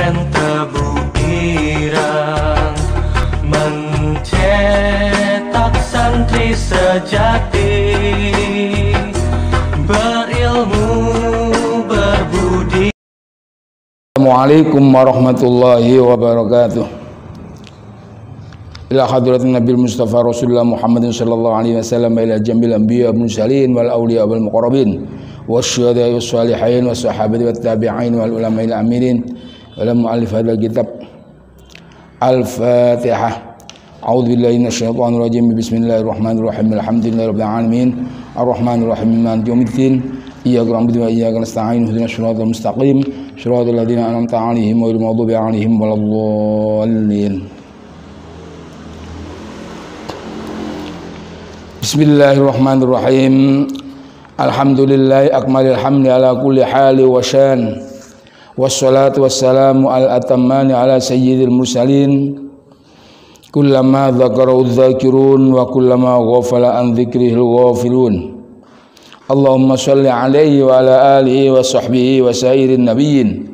pesantren Tebu Irang mencetak santri sejati, berilmu berbudi. Assalamualaikum warahmatullahi wabarakatuh. Ila hadratin Nabil Mustafa Rasulullah Muhammadin sallallahu alaihi wasallam, ila jamil anbiya wal mursalin wal awliya wal muqarrabin wasyuhada was salihin was sahabati wat tabi'in wal ulama il aminin wal muallif hadzal kitab. Al-Fatihah. A'udzu billahi minasyaitonir rajim. Bismillahirrahmanirrahim. Alhamdulillahirabbil alamin. Arrahmanir rahim. Maliki yaumiddin. Iyyaka na'budu wa iyyaka nasta'in. Ihdinas siratal mustaqim. Shiratal ladzina an'amta 'alaihim ghairil maghdubi 'alaihim waladdallin. Bismillahirrahmanirrahim. Alhamdulillahi akmalil hamdi ala kulli hali wa syan. Wassalatu wassalamu ala atammani ala sayyidil mursalin. Kullama dzakarahu dzakirun wa kullama ghafala an dzikrihil ghafilun. Allahumma shalli alaihi wa ala alihi wa sahbihi wa sairin nabiyyin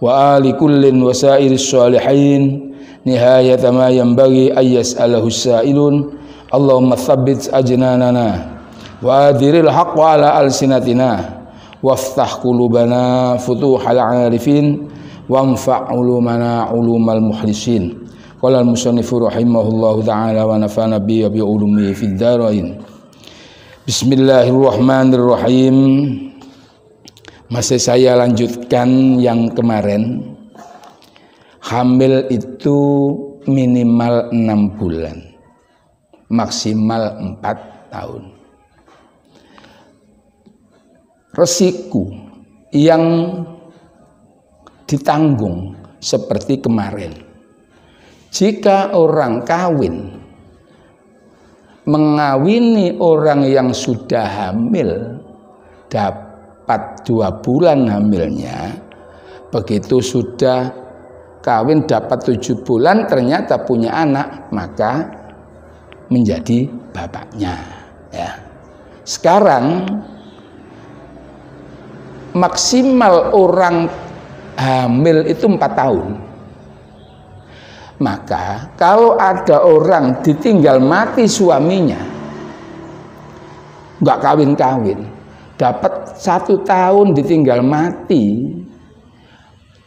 wa ali kullin wa sairis salihin nihayata ma yanbaghi ay yas'alahu as-sa'ilun. Allahumma tsabbit ajnanana wa adhiril haqqa ala alsinatina waftah qulubana futuhal arifin wanfa' ulumana ulumal muhlisin. Qala al-musannifu rahimahullahu ta'ala wa nafa'ana bi ulumihi fid dharain. Bismillahirrahmanirrahim. Masih saya lanjutkan yang kemarin. Hamil itu minimal 6 bulan, maksimal 4 tahun. Resiko yang ditanggung seperti kemarin. Jika orang kawin mengawini orang yang sudah hamil, dapat 2 bulan hamilnya, begitu sudah kawin dapat 7 bulan ternyata punya anak, maka menjadi bapaknya, ya. Sekarang maksimal orang hamil itu 4 tahun. Maka kalau ada orang ditinggal mati suaminya, nggak kawin-kawin, dapat 1 tahun ditinggal mati,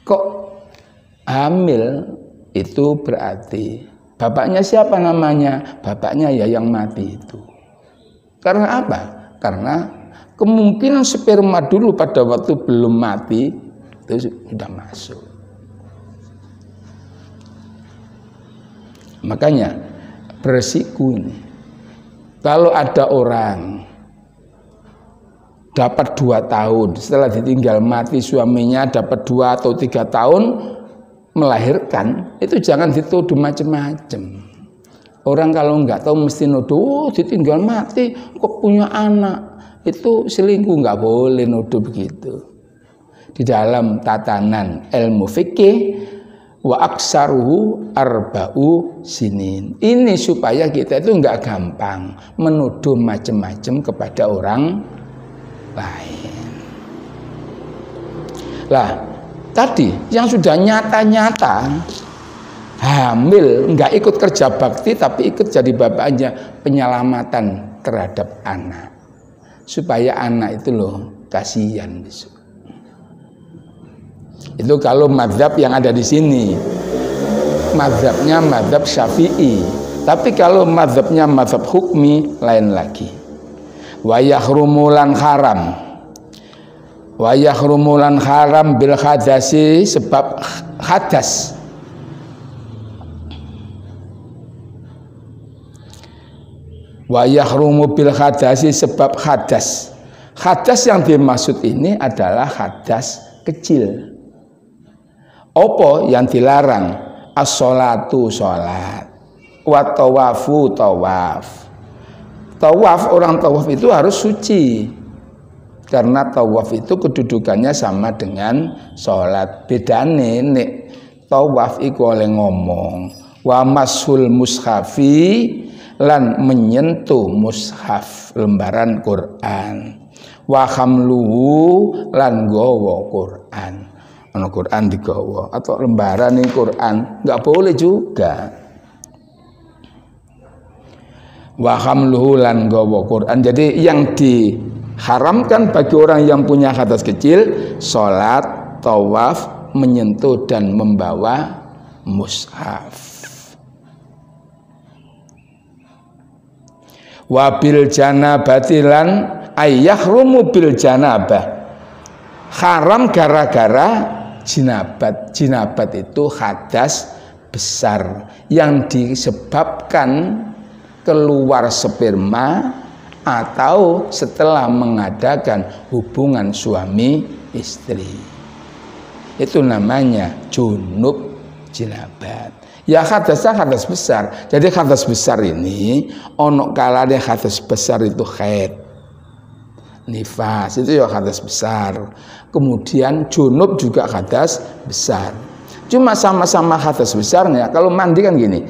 kok hamil, itu berarti bapaknya siapa namanya? Bapaknya ya yang mati itu. Karena apa? Karena kemungkinan sperma dulu pada waktu belum mati itu sudah masuk. Makanya beresiko ini. Kalau ada orang dapat 2 tahun setelah ditinggal mati suaminya, dapat 2 atau 3 tahun melahirkan, itu jangan dituduh macam-macam. Orang kalau nggak tahu mesti nuduh, ditinggal mati kok punya anak, itu selingkuh. Nggak boleh nuduh begitu. Di dalam tatanan ilmu fikih, wa aksaruhu arba'u sinin. Ini supaya kita itu nggak gampang menuduh macam-macam kepada orang lain. Lah, tadi yang sudah nyata-nyata hamil, nggak ikut kerja bakti tapi ikut jadi bapaknya, penyelamatan terhadap anak, supaya anak itu loh kasihan besok. Itu kalau mazhab yang ada di sini, mazhabnya mazhab Syafi'i. Tapi kalau mazhabnya mazhab hukmi lain lagi. Wa yahrumulan haram. Wa yahrumulan haram bil hadasi, sebab hadas. Wa yahrumu bil hadasi, sebab hadas. Hadas yang dimaksud ini adalah hadas kecil. Apa yang dilarang? As-sholatu, sholat, wa tawafu, tawaf. Tawaf, orang tawaf itu harus suci, karena tawaf itu kedudukannya sama dengan sholat. Bedane nek tawaf iku oleh ngomong, wa mashul mushafi, lan menyentuh mushaf, lembaran Quran, wa hamluhu, lan nggawa Quran. ana Quran digawa atau lembaran ning Quran, enggak boleh juga. Wa hamluhu lan gawa Quran. Jadi yang diharamkan bagi orang yang punya hadas kecil, salat, tawaf, menyentuh dan membawa mushaf. Wa bil janabati lan ayyahrumu bil janabah. Haram gara-gara jinabat. Jinabat itu hadas besar yang disebabkan keluar sperma atau setelah mengadakan hubungan suami istri. Itu namanya junub jinabat. Ya hadasnya hadas besar. Jadi hadas besar ini ono kalane hadas besar itu haid, nifas, itu ya hadas besar. Kemudian junub juga hadas besar. Cuma sama-sama hadas besarnya. Kalau mandi kan gini,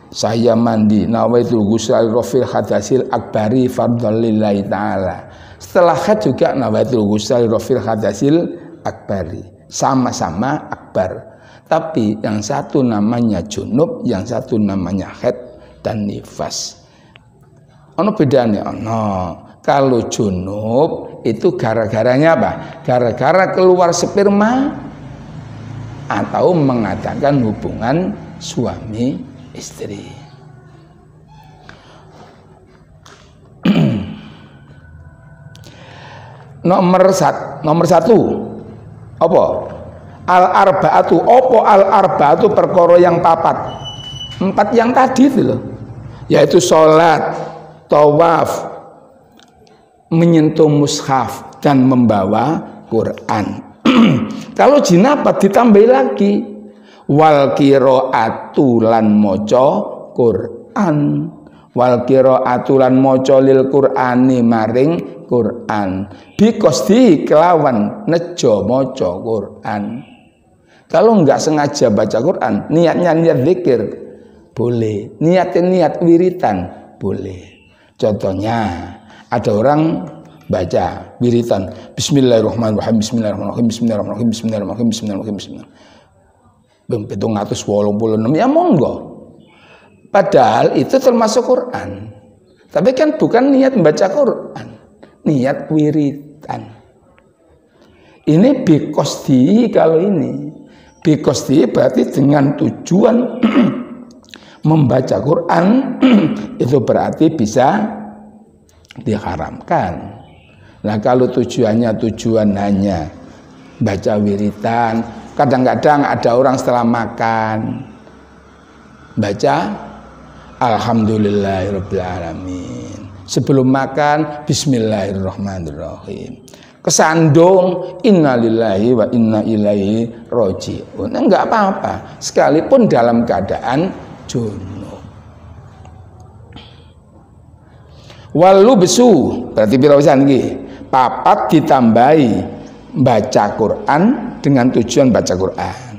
saya mandi nawaitul ghusl rafil hadasil akbari fardhon lillahi ta'ala. Setelah haid juga nawaitul ghusl rafil hadasil akbari. Sama-sama akbar. Tapi yang satu namanya junub, yang satu namanya haid dan nifas. Ono bedane ono. Kalau junub itu gara-garanya apa? Gara-gara keluar sperma atau mengadakan hubungan suami istri. nomor satu apa? Al-arba'atu. Apa al-arba'atu? Perkara yang papat. 4 yang tadi itu loh. Yaitu sholat, tawaf, menyentuh mushaf dan membawa Quran. Kalau jinabat ditambahi lagi, wal qiraatu lan maca Quran. Wal qiraatu lan maca lil Qur'ani maring Quran. Bikosdi kelawan nejo maca Quran. Kalau enggak sengaja baca Quran, niatnya niat zikir boleh, niat wiritan boleh. Contohnya ada orang baca wiritan Bismillahirrahmanirrahim, Bismillahirrahmanirrahim, Bismillahirrahmanirrahim, Bismillahirrahmanirrahim, Bismillahirrahmanirrahim. 786 ya monggo. Padahal itu termasuk Quran. Tapi kan bukan niat membaca Quran, niat wiritan. Ini bikosdi. Kalau ini bikosdi berarti dengan tujuan membaca Quran itu berarti bisa diharamkan. Nah kalau tujuan hanya baca wiritan, kadang-kadang ada orang setelah makan baca Alhamdulillahirabbil alamin. Sebelum makan Bismillahirrahmanirrahim. Kesandung innalillahi wa inna ilaihi raji'un. Enggak apa-apa, sekalipun dalam keadaan junub. Walu besu berarti pirawisan iki? Papat ditambahi baca Quran dengan tujuan baca Quran.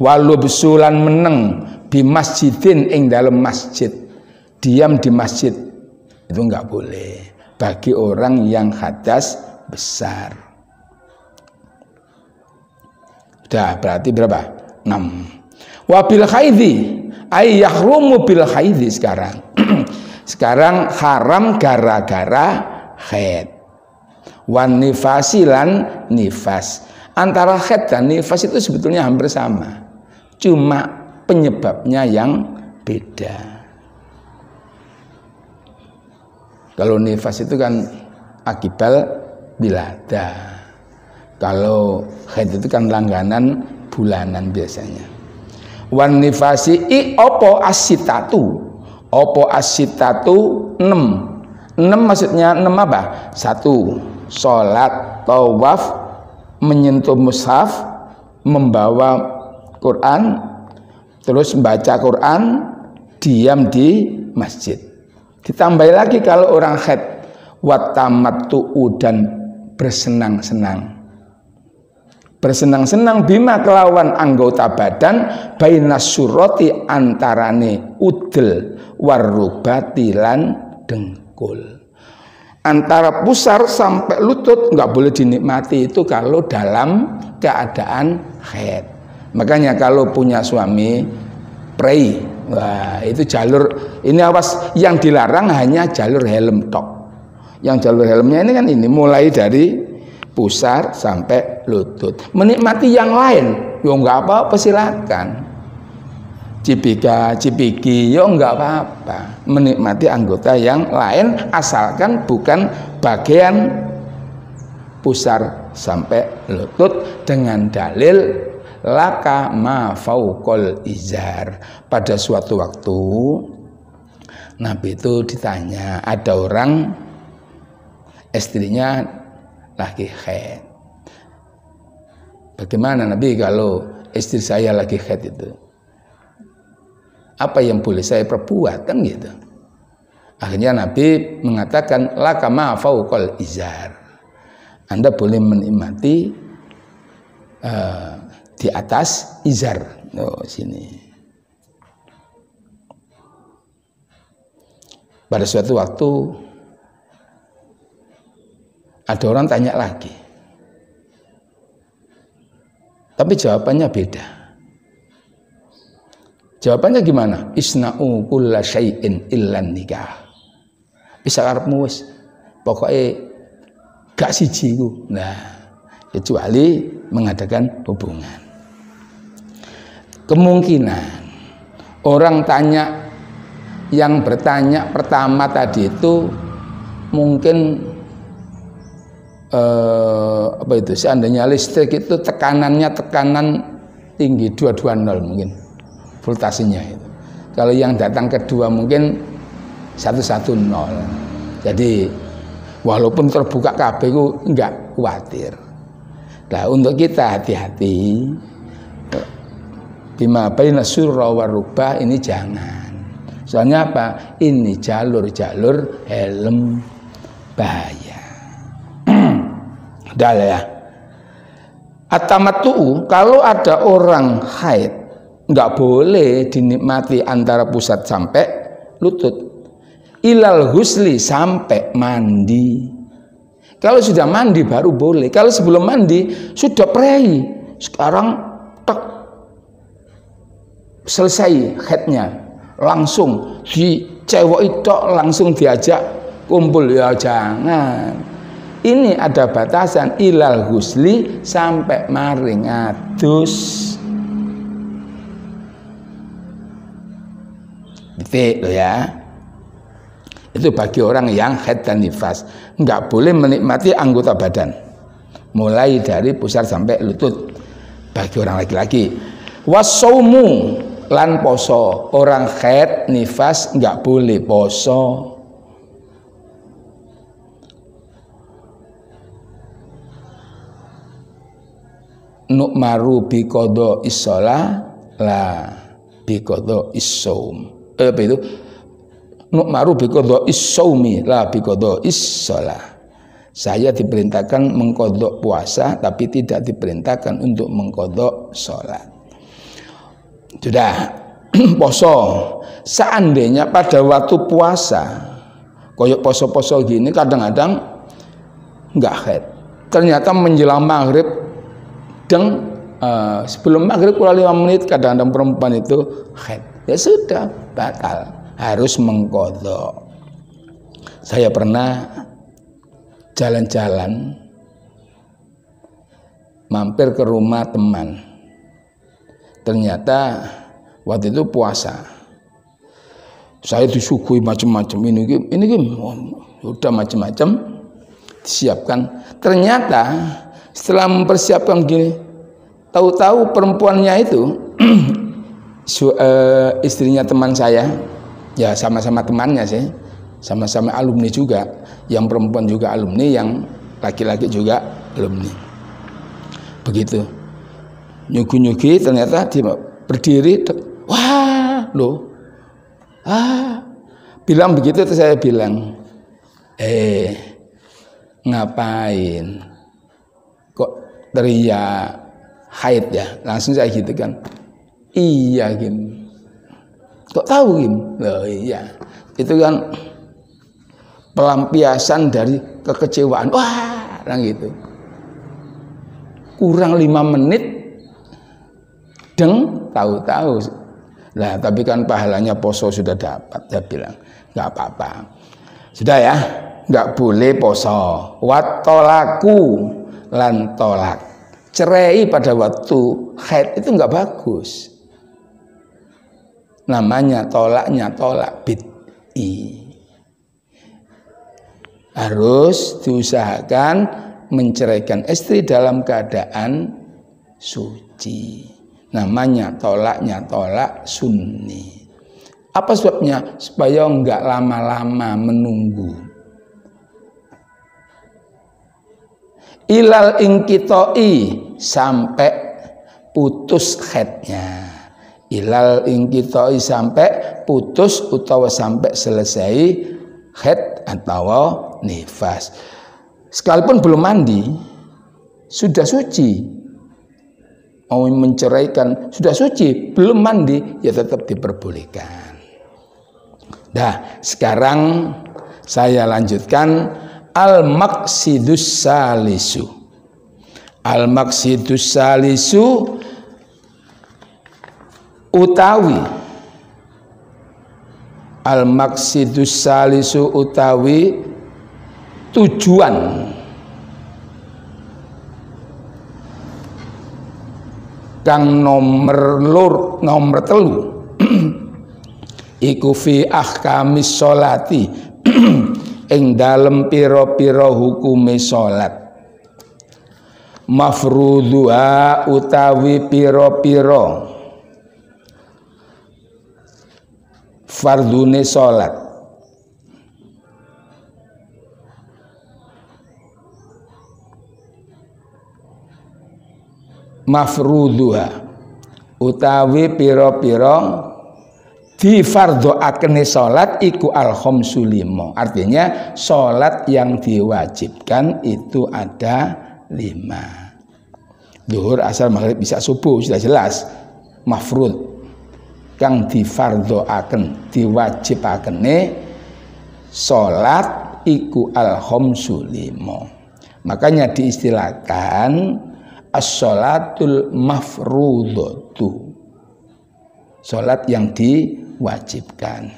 Walu besulan meneng di masjidin ing dalam masjid, diam di masjid itu enggak boleh bagi orang yang hadas besar. Sudah berarti berapa? 6. Wabil haidhi ay yahrumu bil haidhi sekarang. Sekarang haram gara-gara haid. Wan nifasilan nifas. Antara haid dan nifas itu sebetulnya hampir sama. Cuma penyebabnya yang beda. Kalau nifas itu kan akibal bilada. Kalau haid itu kan langganan bulanan biasanya. Wan nifasi opo asitatu. Opo asitatu 6. 6 maksudnya 6 apa? 1. Sholat, tawaf, menyentuh mushaf, membawa Quran, terus membaca Quran, diam di masjid. Ditambah lagi kalau orang haid, watamattu'u dan bersenang-senang. Bersenang-senang bima kelawan anggota badan bainas surati antarane udel warubati lan dengkul. antara pusar sampai lutut nggak boleh dinikmati itu kalau dalam keadaan haid. Makanya kalau punya suami pray, wah itu jalur ini awas, yang dilarang hanya jalur helm tok. Yang jalur helmnya ini kan ini mulai dari pusar sampai lutut. Menikmati yang lain, yo nggak apa-apa, silakan. Cipika, cipiki, yo nggak apa-apa. Menikmati anggota yang lain asalkan bukan bagian pusar sampai lutut dengan dalil laka ma fauqal izar. Pada suatu waktu Nabi itu ditanya, ada orang istrinya lagi haid. Bagaimana Nabi kalau istri saya lagi haid itu? Apa yang boleh saya perbuat, kan gitu. Akhirnya Nabi mengatakan laka ma fauqal izar. Anda boleh menikmati di atas izar. Oh, sini. Pada suatu waktu ada orang tanya lagi, tapi jawabannya beda. Jawabannya gimana? Isna'u kulla syai'in illan nikah. Bisa karepmu wis, pokoknya gak siji ku. Nah, kecuali mengadakan hubungan. Kemungkinan orang tanya, yang bertanya pertama tadi itu mungkin apa itu, seandainya listrik itu tekanannya tekanan tinggi 220 mungkin voltasenya itu. Kalau yang datang kedua mungkin 110. Jadi walaupun terbuka kabeh itu enggak khawatir. Nah, untuk kita hati-hati bima baina surra wa rubah ini jangan. Soalnya apa? Ini jalur-jalur helm bahaya. Udah ya. At-tamattu, kalau ada orang haid nggak boleh dinikmati antara pusat sampai lutut. Ilal husli, sampai mandi. Kalau sudah mandi baru boleh. Kalau sebelum mandi sudah prei. Sekarang tek, selesai haidnya, langsung di cewek itu langsung diajak kumpul, ya jangan. Ini ada batasan ilal husli, sampai maring adus. Titik loh ya. Itu bagi orang yang haid dan nifas, nggak boleh menikmati anggota badan mulai dari pusar sampai lutut bagi orang laki-laki. Wasaumu, lan poso, orang haid nifas nggak boleh poso. Nukmaru biqada is-shalah la biqada is-shaum. Apa itu? Nukmaru biqada is-shaumi la biqada is-shalah. Saya diperintahkan mengkodok puasa, tapi tidak diperintahkan untuk mengkodok sholat. Sudah poso. Seandainya pada waktu puasa, koyok poso-poso gini, kadang-kadang nggak haid. Ternyata menjelang maghrib, sebelum maghrib kurang 5 menit, kadang-kadang perempuan itu haid. Ya sudah, batal, harus mengkodok. Saya pernah jalan-jalan mampir ke rumah teman, ternyata waktu itu puasa. Saya disuguhi macam-macam, ini udah macam-macam disiapkan. Ternyata setelah mempersiapkan gini, tahu-tahu perempuannya itu istrinya teman saya, ya sama-sama temannya sih, sama-sama alumni juga, yang perempuan juga alumni, yang laki-laki juga alumni. Begitu nyugi-nyugi, ternyata dia berdiri, wah loh, bilang begitu. Terus saya bilang, ngapain kok teriak haid ya? Langsung saya gitu kan, iya Gim, kok tahu Gim? Loh iya, itu kan pelampiasan dari kekecewaan. Wah, gitu. Kurang 5 menit, tahu-tahu. Lah, tapi kan pahalanya poso sudah dapat. Saya bilang, nggak apa-apa. Sudah ya, nggak boleh poso. Watolaku lan tolak. Cerai pada waktu haid itu nggak bagus. Namanya tolaknya tolak bid'i. Harus diusahakan menceraikan istri dalam keadaan suci. Namanya tolaknya tolak sunni. Apa sebabnya? Supaya enggak lama-lama menunggu. Ilal ingkitoi, sampai putus haidnya. Ilal ingkitoi, sampai putus utawa sampai selesai haid atau nifas. Sekalipun belum mandi, sudah suci. Mau menceraikan, sudah suci, belum mandi, ya tetap diperbolehkan. Nah, sekarang saya lanjutkan al-maqsidus salisu. Al-maqsidus salisu utawi al-maqsidus salisu utawi tujuan kang nomor telu iku fi ahkamis sholati ing dalem pira-pira hukume salat. Mafruduha utawi pira-pira fardune salat. Mafruduha utawi pira-pira difardhoakene salat iku al-khamsu lima. Artinya salat yang diwajibkan itu ada 5. Zuhur, asar, maghrib, isya, subuh, sudah jelas. Mafrud kang difardhoaken, diwajibakene salat iku al-khamsu lima. Makanya diistilahkan as-sholatul mafrudatu, salat yang diwajibkan.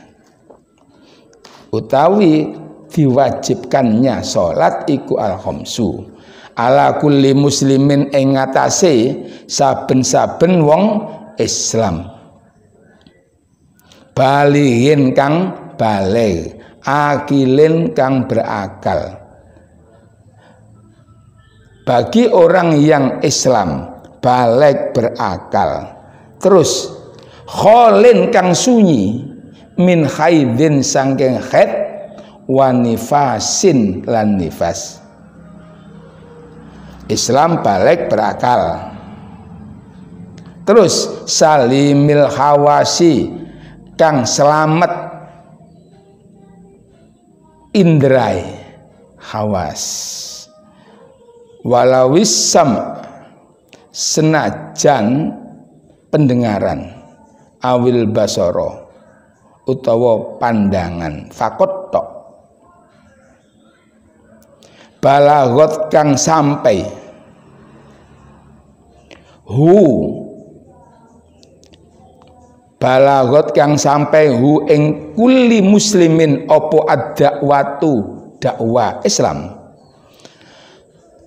Utawi diwajibkannya salat iku al-khamsu ala kulli muslimin ing ngatasé saben-saben wong Islam. Balighin kang baligh, akilin kang berakal. Bagi orang yang Islam baligh berakal, terus kholin kang sunyi min haidin sangking haid wa nifasin lan nifas. Islam baligh berakal, terus salimil hawasi kang selamat indrai hawas, walawis sam senajan pendengaran, awil basoro utawa pandangan, fakot tok. Balagot kang sampai, balagot kang sampai ing kulli muslimin opo ad-dakwatu dakwah Islam.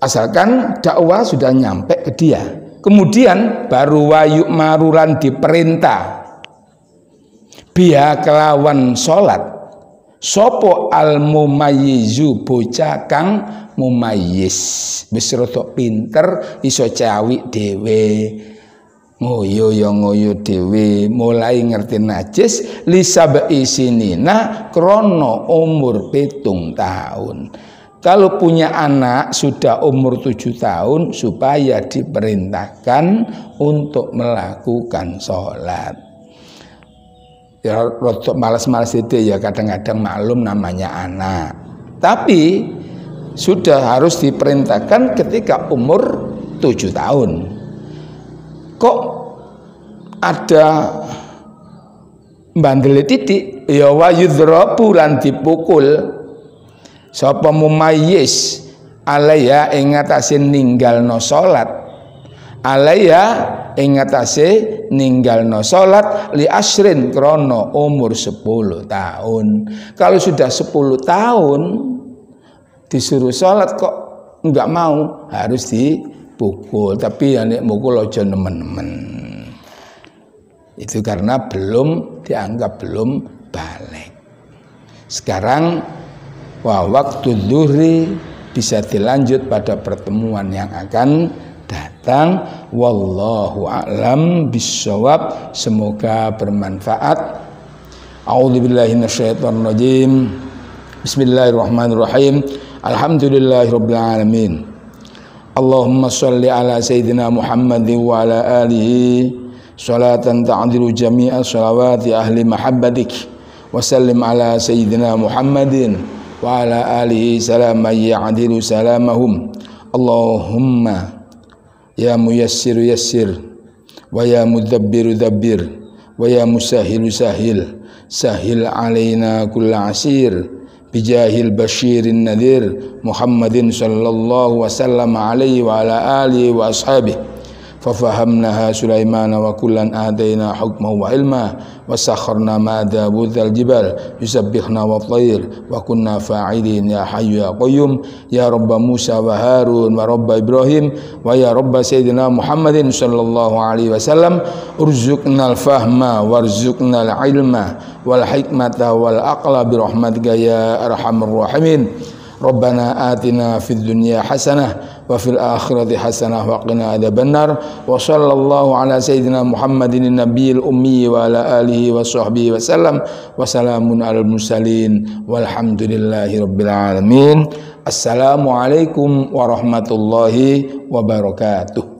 Asalkan dakwah sudah nyampe ke dia, kemudian baru wayuk marulan diperintah biha kelawan salat sopo al mumayyizu bocah kang mumayyiz, wis rada pinter, iso cawik dhewe, ngoyo ya ngoyo dhewe, mulai ngerti najis lisabai sinina krono umur 7 tahun. Kalau punya anak sudah umur 7 tahun, supaya diperintahkan untuk melakukan sholat. Ya rotok malas-malas itu ya, kadang-kadang maklum namanya anak. Tapi sudah harus diperintahkan ketika umur 7 tahun. Kok ada bandel titik? Ya wa yudrabu lan dipukul. Sapa mumayyiz alaiha ing atase ninggalno salat, alaiha ing atase ninggalno salat li asrin krana umur 10 tahun. Kalau sudah 10 tahun disuruh salat kok enggak mau, harus dipukul. Tapi ya nek mukul aja nemen-nemen. Itu karena belum dianggap belum balik. Sekarang waktu zuhri bisa dilanjut pada pertemuan yang akan datang. Wallahu a'lam bissawab. Semoga bermanfaat. A'udzubillahi minasyaitonir rajim. Bismillahirrahmanirrahim. Alhamdulillahirabbil alamin. Allahumma shalli ala sayyidina Muhammadin wa ala alihi salatan ta'dilu jami'a shalawati ahli mahabbatik wa sallim ala sayyidina Muhammadin wa ala alihi salaman ya'dilu salamahum. Allahumma ya muyassiru yassir wa ya mudabbiru dabbir wa ya musahhilu sahhil sahhil alaina kulla asir bijahil basyirin nadhir Muhammadin sallallahu wasallam alaihi wa ala alihi wa ashabihi fafahamnaha Sulaimana wa kullan adaina hukma wa ilma wa sakharna ma Dawudal jibal yusabbihna wa tayr wa kunna fa'ilin ya hayyu ya qayyum ya rabba Musa wa Harun wa rabba Ibrahim wa ya rabba sayyidina Muhammadin sallallahu alaihi wasallam urzuqnal fahma warzuqnal ilma wal hikmata wal aqla bi rahmatika ya arhamar rahimin. Rabbana atina fid dunya hasanah wa fil akhirati hasanah wa qina adzabannar wa sallallahu ala sayyidina Muhammadin nabiyil ummi wa ala alihi wa sahbihi wa sallam wa salamun alal mursalin walhamdulillahi rabbil alamin. Assalamualaikum warahmatullahi wabarakatuh.